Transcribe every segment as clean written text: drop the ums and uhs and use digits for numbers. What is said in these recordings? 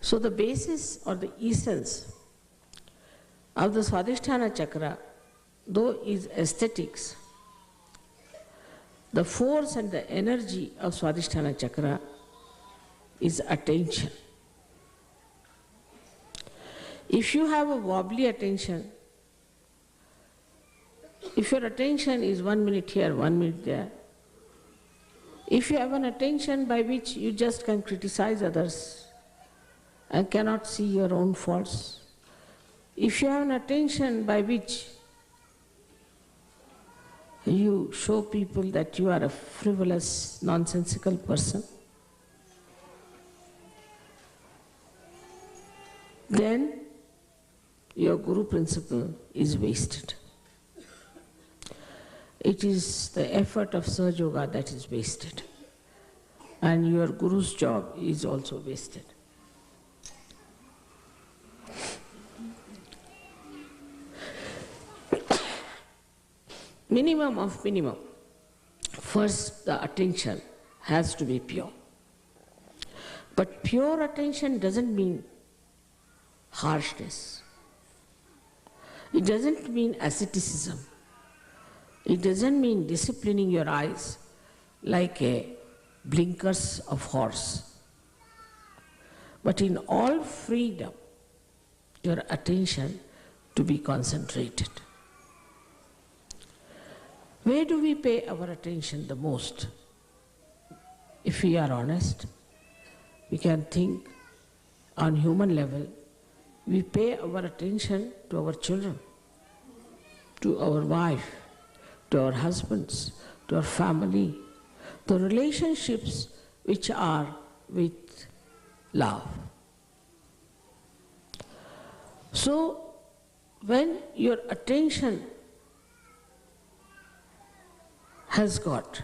So the basis or the essence of the Swadhisthana chakra, though is aesthetics, the force and the energy of Swadhisthana chakra is attention. If you have a wobbly attention, if your attention is 1 minute here, 1 minute there, if you have an attention by which you just can criticize others and cannot see your own faults, if you have an attention by which you show people that you are a frivolous, nonsensical person, then your Guru principle is wasted. It is the effort of Sahaja Yoga that is wasted, and your Guru's job is also wasted. Minimum of minimum. First, the attention has to be pure. But pure attention doesn't mean harshness. It doesn't mean asceticism. It doesn't mean disciplining your eyes like a blinkers of horse. But in all freedom, your attention to be concentrated. Where do we pay our attention the most? If we are honest, we can think on human level, we pay our attention to our children, to our wife, to our husbands, to our family, the relationships which are with love. So, when your attention has got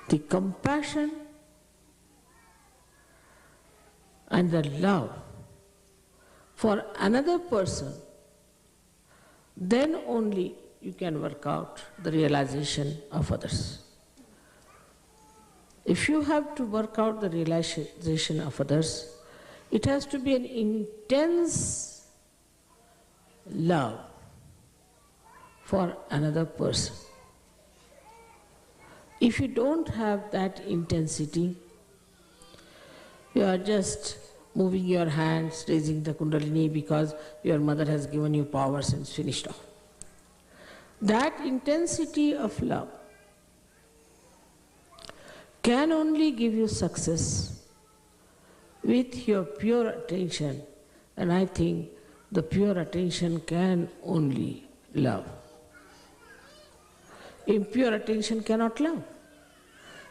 the compassion and the love for another person, then only you can work out the realization of others. If you have to work out the realization of others, it has to be an intense love for another person. If you don't have that intensity, you are just moving your hands, raising the Kundalini because your mother has given you powers and it's finished off. That intensity of love can only give you success with your pure attention, and I think the pure attention can only love. Impure attention cannot love,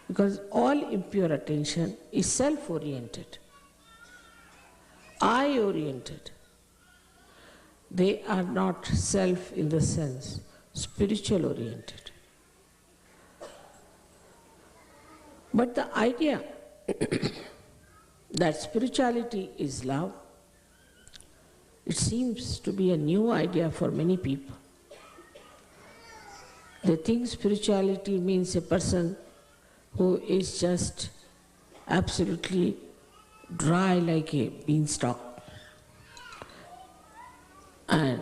because all impure attention is self-oriented, I-oriented. They are not self in the sense, spiritual-oriented. But the idea that spirituality is love, it seems to be a new idea for many people. They think spirituality means a person who is just absolutely dry like a beanstalk, and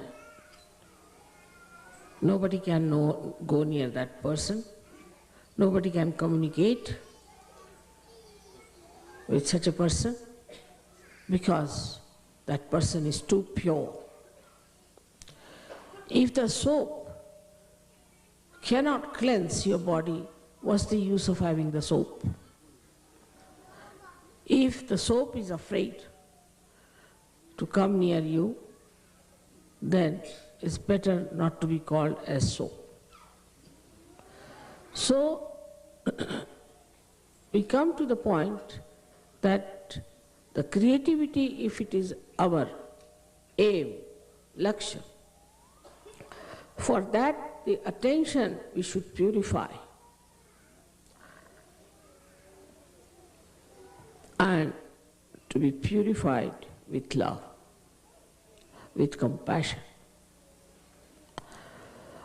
nobody can go near that person, nobody can communicate with such a person because that person is too pure. If the soap cannot cleanse your body, what's the use of having the soap? If the soap is afraid to come near you, then it's better not to be called as soap. So, we come to the point that the creativity, if it is our aim, lakshya, for that the attention we should purify and to be purified with love, with compassion.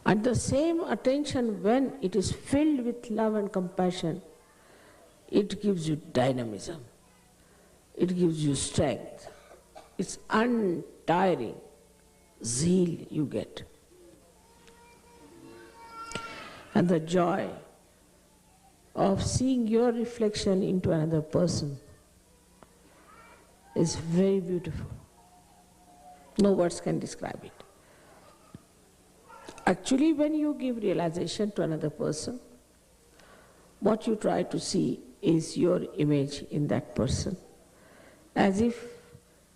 And the same attention, when it is filled with love and compassion, it gives you dynamism, it gives you strength, it's untiring zeal you get. And the joy of seeing your reflection into another person is very beautiful. No words can describe it. Actually, when you give realization to another person, what you try to see is your image in that person. As if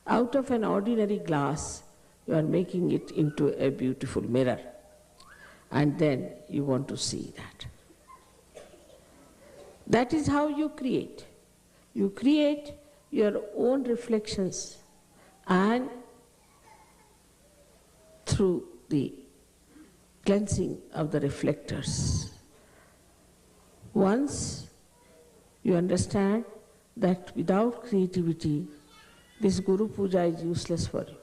out of an ordinary glass, you are making it into a beautiful mirror. And then you want to see that. That is how you create. You create your own reflections, and through the cleansing of the reflectors, once you understand that without creativity, this Guru Puja is useless for you.